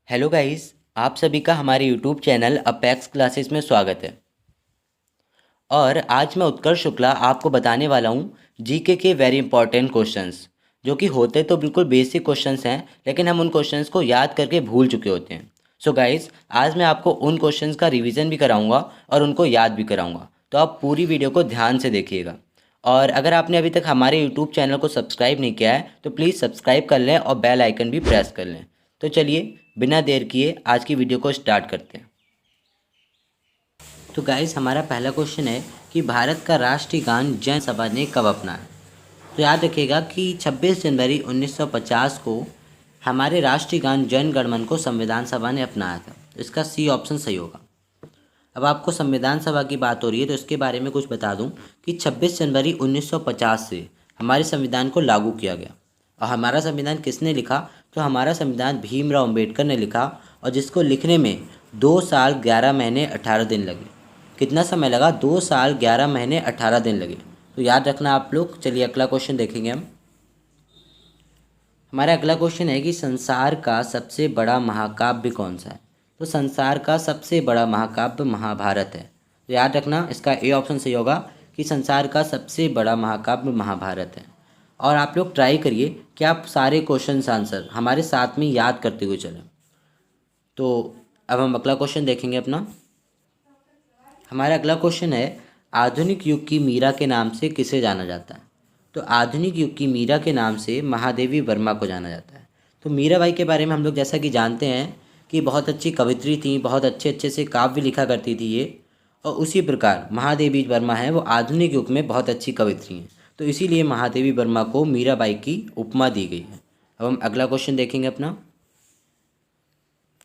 Hello guys, आप सभी का हमारे यूट्यूब चैनल अपेक्स क्लासेस में स्वागत है। और आज मैं उत्कर्ष शुक्ला आपको बताने वाला हूँ जीके के वेरी इंपॉर्टेंट क्वेश्चंस, जो कि होते तो बिल्कुल बेसिक क्वेश्चंस हैं, लेकिन हम उन क्वेश्चंस को याद करके भूल चुके होते हैं। सो गाइस, आज मैं आपको उन क्वेश्चंस का रिवीजन भी कराऊंगा और उनको याद भी कराऊंगा, तो आप पूरी वीडियो को ध्यान से देखिएगा। और अगर आपने अभी तक हमारे यूट्यूब चैनल को सब्सक्राइब नहीं किया है तो प्लीज़ सब्सक्राइब कर लें और बेल आइकन भी प्रेस कर लें। तो चलिए बिना देर किए आज की वीडियो को स्टार्ट करते हैं। तो गाइस, हमारा पहला क्वेश्चन है कि भारत का राष्ट्रीय गान जन सभा ने कब अपनाया। तो याद रखिएगा कि 26 जनवरी 1950 को हमारे राष्ट्रीय गान जन गण मन को संविधान सभा ने अपनाया था। तो इसका सी ऑप्शन सही होगा। अब आपको संविधान सभा की बात हो रही है तो इसके बारे में कुछ बता दूं कि 26 जनवरी 1950 से हमारे संविधान को लागू किया गया। और हमारा संविधान किसने लिखा? तो हमारा संविधान भीमराव अंबेडकर ने लिखा, और जिसको लिखने में 2 साल 11 महीने 18 दिन लगे। कितना समय लगा? 2 साल 11 महीने 18 दिन लगे। तो याद रखना आप लोग। चलिए अगला क्वेश्चन देखेंगे हम। हमारा अगला क्वेश्चन है कि संसार का सबसे बड़ा महाकाव्य कौन सा है। तो संसार का सबसे बड़ा महाकाव्य महाभारत है। तो याद रखना, इसका ए ऑप्शन सही होगा कि संसार का सबसे बड़ा महाकाव्य महाभारत है। और आप लोग ट्राई करिए कि आप सारे क्वेश्चन आंसर हमारे साथ में याद करते हुए चलें। तो अब हम अगला क्वेश्चन देखेंगे अपना। हमारा अगला क्वेश्चन है, आधुनिक युग की मीरा के नाम से किसे जाना जाता है। तो आधुनिक युग की मीरा के नाम से महादेवी वर्मा को जाना जाता है। तो मीराबाई के बारे में हम लोग जैसा कि जानते हैं कि बहुत अच्छी कवित्री थी, बहुत अच्छे अच्छे से काव्य लिखा करती थी ये। और उसी प्रकार महादेवी वर्मा है, वो आधुनिक युग में बहुत अच्छी कवित्री हैं। तो इसीलिए महादेवी वर्मा को मीराबाई की उपमा दी गई है। अब हम अगला क्वेश्चन देखेंगे अपना।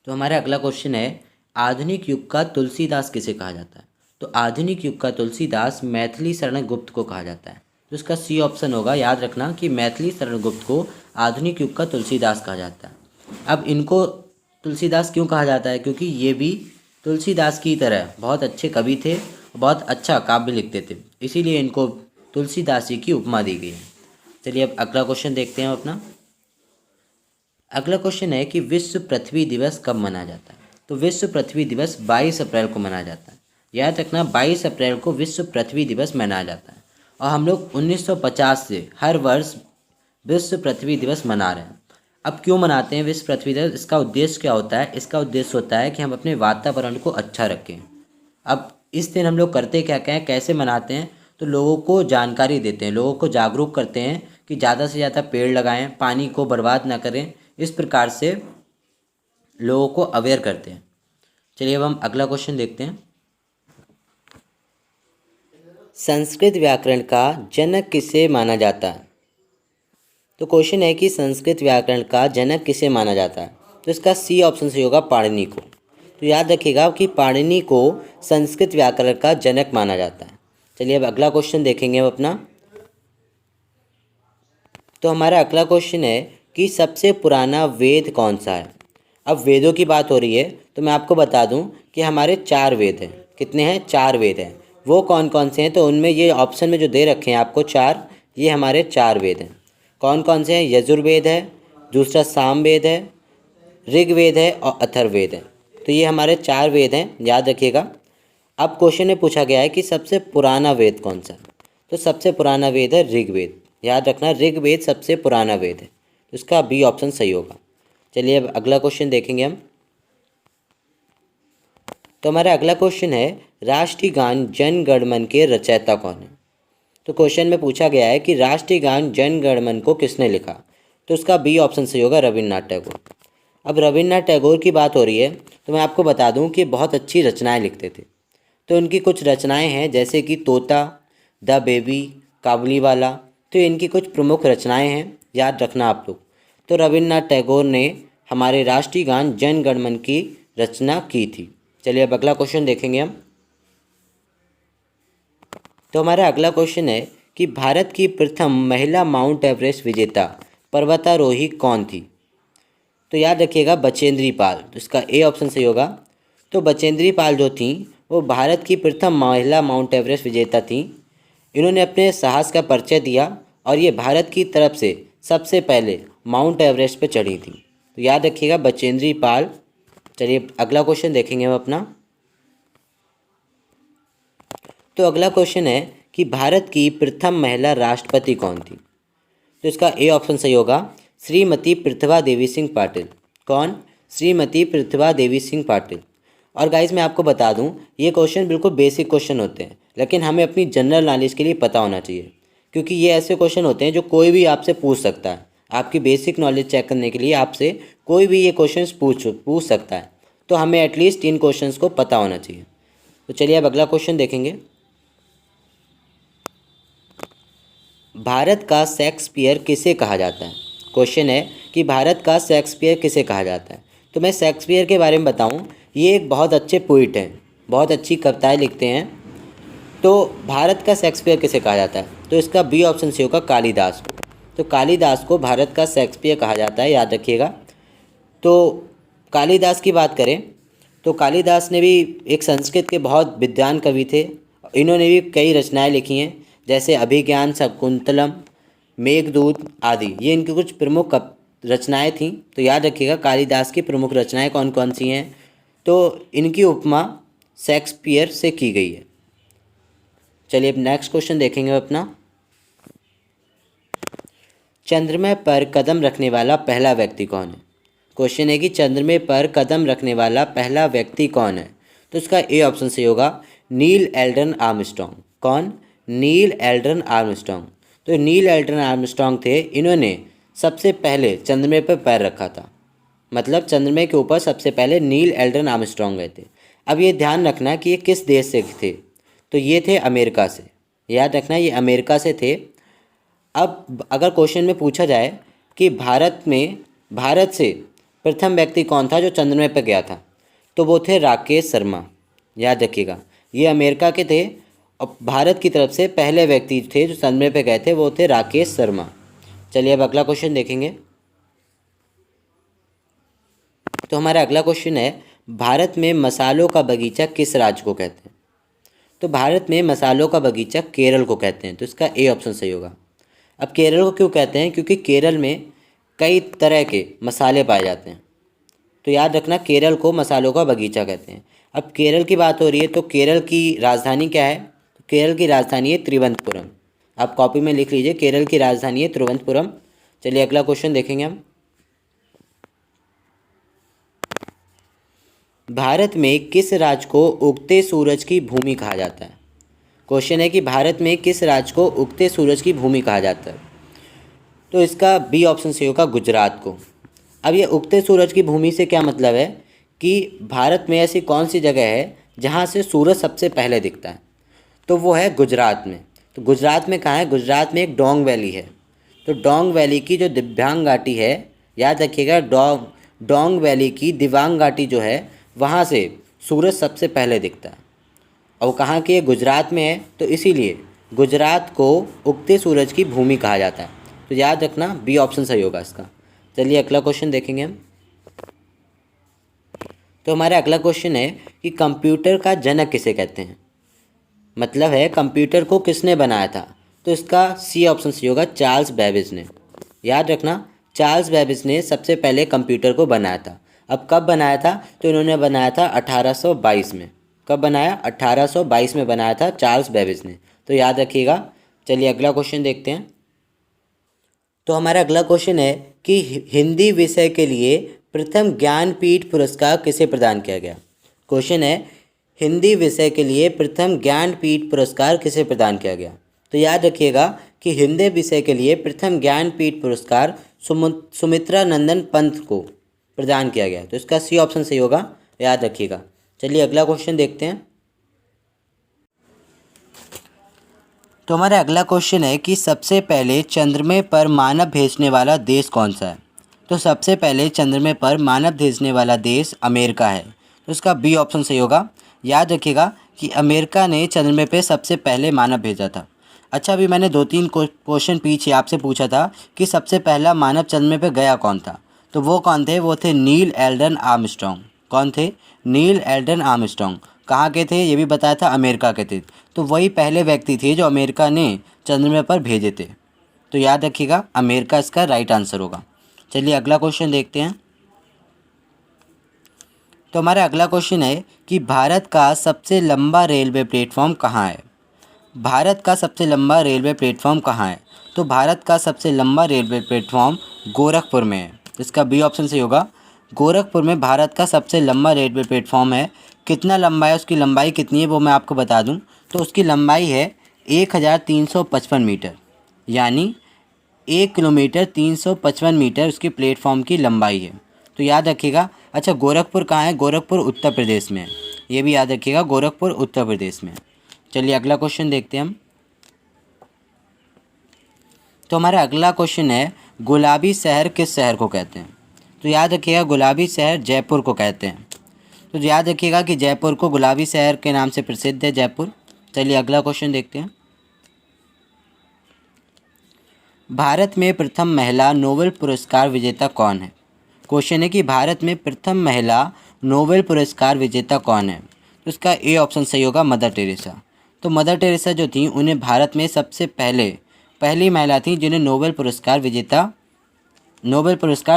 तो हमारा अगला क्वेश्चन है, आधुनिक युग का तुलसीदास किसे कहा जाता है। तो आधुनिक युग का तुलसीदास मैथिली शरण गुप्त को कहा जाता है। तो इसका सी ऑप्शन होगा। याद रखना कि मैथिली शरण गुप्त को आधुनिक युग का तुलसीदास कहा जाता है। अब इनको तुलसीदास क्यों कहा जाता है? क्योंकि ये भी तुलसीदास की तरह बहुत अच्छे कवि थे, बहुत अच्छा काव्य लिखते थे, इसीलिए इनको तुलसीदास जी की उपमा दी गई है। चलिए अब अगला क्वेश्चन देखते हैं अपना। अगला क्वेश्चन है कि विश्व पृथ्वी दिवस कब मनाया जाता है। तो विश्व पृथ्वी दिवस 22 अप्रैल को मनाया जाता है। याद रखना, 22 अप्रैल को विश्व पृथ्वी दिवस मनाया जाता है। और हम लोग 1950 से हर वर्ष विश्व पृथ्वी दिवस मना रहे हैं। अब क्यों मनाते हैं विश्व पृथ्वी दिवस? इसका उद्देश्य क्या होता है? इसका उद्देश्य होता है कि हम अपने वातावरण को अच्छा रखें। अब इस दिन हम लोग करते क्या क्या हैं, कैसे मनाते हैं? तो लोगों को जानकारी देते हैं, लोगों को जागरूक करते हैं कि ज़्यादा से ज़्यादा पेड़ लगाएं, पानी को बर्बाद ना करें। इस प्रकार से लोगों को अवेयर करते हैं। चलिए अब हम अगला क्वेश्चन देखते हैं। संस्कृत व्याकरण का जनक किसे माना जाता है। तो क्वेश्चन है कि संस्कृत व्याकरण का जनक किसे माना जाता है। तो इसका सी ऑप्शन सही होगा, पाणिनि को। तो याद रखिएगा कि पाणिनि को संस्कृत व्याकरण का जनक माना जाता है। चलिए अब अगला क्वेश्चन देखेंगे हम अपना। तो हमारा अगला क्वेश्चन है कि सबसे पुराना वेद कौन सा है। अब वेदों की बात हो रही है तो मैं आपको बता दूं कि हमारे 4 वेद हैं। कितने हैं? 4 वेद हैं। वो कौन कौन से हैं? तो उनमें ये ऑप्शन में जो दे रखे हैं आपको 4, ये हमारे 4 वेद हैं। कौन कौन से हैं? यजुर्वेद है, दूसरा सामवेद है, ऋग्वेद है और अथर्ववेद है। तो ये हमारे 4 वेद हैं, याद रखिएगा। अब क्वेश्चन में पूछा गया है कि सबसे पुराना वेद कौन सा है। तो सबसे पुराना वेद है ऋग्वेद। याद रखना, ऋग्वेद सबसे पुराना वेद है। तो इसका बी ऑप्शन सही होगा। चलिए अब अगला क्वेश्चन देखेंगे हम। तो हमारा अगला क्वेश्चन है, राष्ट्रीय गान जन गण मन के रचयिता कौन है। तो क्वेश्चन में पूछा गया है कि राष्ट्रीय गान जन गण मन को किसने लिखा। तो उसका बी ऑप्शन सही होगा, रविन्द्रनाथ टैगोर। अब रविन्द्रनाथ टैगोर की बात हो रही है तो मैं आपको बता दूं कि बहुत अच्छी रचनाएं लिखते थे। तो इनकी कुछ रचनाएं हैं जैसे कि तोता, द बेबी, काबुलीवाला। तो इनकी कुछ प्रमुख रचनाएं हैं, याद रखना आप लोग। तो रविन्द्रनाथ टैगोर ने हमारे राष्ट्रीय गान जन गण मन की रचना की थी। चलिए अब अगला क्वेश्चन देखेंगे हम। तो हमारा अगला क्वेश्चन है कि भारत की प्रथम महिला माउंट एवरेस्ट विजेता पर्वतारोही कौन थी। तो याद रखिएगा, बचेंद्री पाल। तो इसका ए ऑप्शन सही होगा। तो बचेंद्री पाल जो थी वो भारत की प्रथम महिला माउंट एवरेस्ट विजेता थी। इन्होंने अपने साहस का परिचय दिया और ये भारत की तरफ से सबसे पहले माउंट एवरेस्ट पर चढ़ी थी। तो याद रखिएगा, बचेंद्री पाल चलिए अगला क्वेश्चन देखेंगे हम अपना। तो अगला क्वेश्चन है कि भारत की प्रथम महिला राष्ट्रपति कौन थी? तो इसका ए ऑप्शन सही होगा, श्रीमती प्रतिभा देवी सिंह पाटिल। कौन? श्रीमती प्रतिभा देवी सिंह पाटिल। और गाइस मैं आपको बता दूं, ये क्वेश्चन बिल्कुल बेसिक क्वेश्चन होते हैं, लेकिन हमें अपनी जनरल नॉलेज के लिए पता होना चाहिए, क्योंकि ये ऐसे क्वेश्चन होते हैं जो कोई भी आपसे पूछ सकता है। आपकी बेसिक नॉलेज चेक करने के लिए आपसे कोई भी ये क्वेश्चन पूछ सकता है, तो हमें एटलीस्ट इन क्वेश्चंस को पता होना चाहिए। तो चलिए अब अगला क्वेश्चन देखेंगे। भारत का शेक्सपियर किसे कहा जाता है? क्वेश्चन है कि भारत का शेक्सपियर किसे कहा जाता है। तो मैं शेक्सपियर के बारे में बताऊं, ये एक बहुत अच्छे पोइट हैं, बहुत अच्छी कविताएं लिखते हैं। तो भारत का शेक्सपियर किसे कहा जाता है? तो इसका बी ऑप्शन से होगा, कालिदास को। तो कालिदास को भारत का शेक्सपियर कहा जाता है, याद रखिएगा। तो कालिदास की बात करें तो कालिदास ने भी एक संस्कृत के बहुत विद्वान कवि थे। इन्होंने भी कई रचनाएं लिखी हैं, जैसे अभिज्ञान, शकुंतलम, मेघदूत आदि। ये इनकी कुछ प्रमुख रचनाएं थीं। तो याद रखिएगा कालिदास की प्रमुख रचनाएं कौन कौन सी हैं। तो इनकी उपमा शेक्सपियर से की गई है। चलिए अब नेक्स्ट क्वेश्चन देखेंगे अपना। चंद्रमा पर कदम रखने वाला पहला व्यक्ति कौन है? क्वेश्चन है कि चंद्रमा पर कदम रखने वाला पहला व्यक्ति कौन है? तो इसका ए ऑप्शन सही होगा, नील एल्ड्रन आर्मस्ट्रॉन्ग। कौन? नील एल्ड्रन आर्मस्ट्रॉन्ग। तो नील एल्ड्रन आर्मस्ट्रॉन्ग थे, इन्होंने सबसे पहले चंद्रमा पर पैर रखा था। मतलब चंद्रमा के ऊपर सबसे पहले नील एल्ड्रन आर्मस्ट्रॉन्ग गए थे। अब ये ध्यान रखना कि ये किस देश से थे। तो ये थे अमेरिका से, याद रखना ये अमेरिका से थे। अब अगर क्वेश्चन में पूछा जाए कि भारत से प्रथम व्यक्ति कौन था जो चंद्रमा पर गया था, तो वो थे राकेश शर्मा। याद रखिएगा ये अमेरिका के थे और भारत की तरफ से पहले व्यक्ति थे जो चंद्रमा पर गए थे, वो थे राकेश शर्मा। चलिए अब अगला क्वेश्चन देखेंगे। तो हमारा अगला क्वेश्चन है, भारत में मसालों का बगीचा किस राज्य को कहते हैं? तो भारत में मसालों का बगीचा केरल को कहते हैं। तो इसका ए ऑप्शन सही होगा। अब केरल को क्यों कहते हैं? क्योंकि केरल में कई तरह के मसाले पाए जाते हैं। तो याद रखना केरल को मसालों का बगीचा कहते हैं। अब केरल की बात हो रही है, तो केरल की राजधानी क्या है? तो केरल की राजधानी है त्रिवंतपुरम। आप कॉपी में लिख लीजिए, केरल की राजधानी है त्रिवंतपुरम। चलिए अगला क्वेश्चन देखेंगे हम। भारत में किस राज्य को उगते सूरज की भूमि कहा जाता है? क्वेश्चन है कि भारत में किस राज्य को उगते सूरज की भूमि कहा जाता है? तो इसका बी ऑप्शन सही होगा, गुजरात को। अब ये उगते सूरज की भूमि से क्या मतलब है कि भारत में ऐसी कौन सी जगह है जहाँ से सूरज सबसे पहले दिखता है? तो वो है गुजरात में। तो गुजरात में कहाँ है? गुजरात में एक डोंग वैली है। तो डोंग वैली की जो दिव्यांग घाटी है, याद रखिएगा डोंग वैली की दिव्यांग घाटी जो है, वहाँ से सूरज सबसे पहले दिखता है। और कहाँ की है? गुजरात में है। तो इसीलिए गुजरात को उगते सूरज की भूमि कहा जाता है। तो याद रखना बी ऑप्शन सही होगा इसका। चलिए अगला क्वेश्चन देखेंगे हम। तो हमारा अगला क्वेश्चन है कि कंप्यूटर का जनक किसे कहते हैं? मतलब है कंप्यूटर को किसने बनाया था? तो इसका सी ऑप्शन सही होगा, चार्ल्स बेबेज ने। याद रखना चार्ल्स बेबेज ने सबसे पहले कंप्यूटर को बनाया था। अब कब बनाया था? तो इन्होंने बनाया था 1822 में। कब बनाया? 1822 में बनाया था चार्ल्स बेबेज ने। तो याद रखिएगा। चलिए अगला क्वेश्चन देखते हैं। तो हमारा अगला क्वेश्चन है कि हिंदी विषय के लिए प्रथम ज्ञानपीठ पुरस्कार किसे प्रदान किया गया? क्वेश्चन है हिंदी विषय के लिए प्रथम ज्ञानपीठ पुरस्कार किसे प्रदान किया गया? तो याद रखिएगा कि हिंदी विषय के लिए प्रथम ज्ञानपीठ पुरस्कार सुमित्रा नंदन पंत को प्रदान किया गया। तो इसका सी ऑप्शन सही होगा, याद रखिएगा। चलिए अगला क्वेश्चन देखते हैं। तो हमारा अगला क्वेश्चन है कि सबसे पहले चंद्रमा पर मानव भेजने वाला देश कौन सा है? तो सबसे पहले चंद्रमा पर मानव भेजने वाला देश अमेरिका है। तो इसका बी ऑप्शन सही होगा। याद रखिएगा कि अमेरिका ने चंद्रमा पे सबसे पहले मानव भेजा था। अच्छा, अभी मैंने 2-3 क्वेश्चन पीछे आपसे पूछा था कि सबसे पहला मानव चंद्रमा पे गया कौन था। तो वो कौन थे? वो थे नील एल्ड्रन आर्मस्ट्रॉन्ग। कौन थे? नील एल्ड्रन आर्मस्ट्रॉन्ग। कहाँ के थे? ये भी बताया था अमेरिका के थे। तो वही पहले व्यक्ति थे जो अमेरिका ने चंद्रमा पर भेजे थे। तो याद रखिएगा अमेरिका इसका राइट आंसर होगा। चलिए अगला क्वेश्चन देखते हैं। तो हमारा अगला क्वेश्चन है कि भारत का सबसे लंबा रेलवे प्लेटफॉर्म कहाँ है। भारत का सबसे लंबा रेलवे प्लेटफॉर्म कहाँ है। तो भारत का सबसे लंबा रेलवे प्लेटफॉर्म गोरखपुर में है। इसका बी ऑप्शन सही होगा। गोरखपुर में भारत का सबसे लंबा रेलवे प्लेटफॉर्म है। कितना लंबा है, उसकी लंबाई कितनी है वो मैं आपको बता दूं। तो उसकी लंबाई है 1355 मीटर, यानी 1 किलोमीटर 355 मीटर उसकी प्लेटफॉर्म की लंबाई है। तो याद रखिएगा। अच्छा, गोरखपुर कहाँ है? गोरखपुर उत्तर प्रदेश में है। ये भी याद रखिएगा, गोरखपुर उत्तर प्रदेश में है। चलिए अगला क्वेश्चन देखते हैं हम। तो हमारा अगला क्वेश्चन है, गुलाबी शहर किस शहर को कहते हैं। तो याद रखिएगा, गुलाबी शहर जयपुर को कहते हैं। तो याद रखिएगा कि जयपुर को गुलाबी शहर के नाम से प्रसिद्ध है, जयपुर। चलिए अगला क्वेश्चन देखते हैं। भारत में प्रथम महिला नोबेल पुरस्कार विजेता कौन है। क्वेश्चन है कि भारत में प्रथम महिला नोबेल पुरस्कार विजेता कौन है। तो इसका ए ऑप्शन सही होगा, मदर टेरेसा। तो मदर टेरेसा जो थी, उन्हें भारत में सबसे पहली महिला थी जिन्हें नोबेल पुरस्कार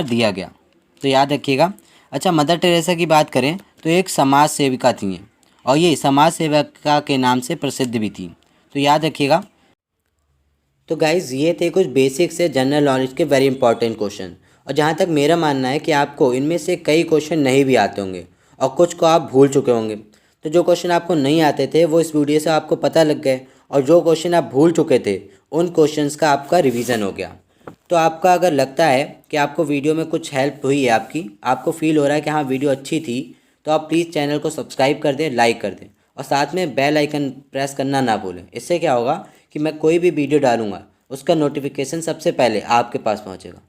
दिया गया। तो याद रखिएगा। अच्छा, मदर टेरेसा की बात करें तो एक समाज सेविका थी और ये समाज सेविका के नाम से प्रसिद्ध भी थी। तो याद रखिएगा। तो गाइज़, ये थे कुछ बेसिक से जनरल नॉलेज के वेरी इंपॉर्टेंट क्वेश्चन। और जहाँ तक मेरा मानना है कि आपको इनमें से कई क्वेश्चन नहीं भी आते होंगे और कुछ को आप भूल चुके होंगे। तो जो क्वेश्चन आपको नहीं आते थे वो इस वीडियो से आपको पता लग गए, और जो क्वेश्चन आप भूल चुके थे उन क्वेश्चंस का आपका रिवीजन हो गया। तो आपका अगर लगता है कि आपको वीडियो में कुछ हेल्प हुई है, आपको फील हो रहा है कि हाँ वीडियो अच्छी थी, तो आप प्लीज़ चैनल को सब्सक्राइब कर दें, लाइक कर दें, और साथ में बेल आइकन प्रेस करना ना भूलें। इससे क्या होगा कि मैं कोई भी वीडियो डालूंगा उसका नोटिफिकेशन सबसे पहले आपके पास पहुंचेगा।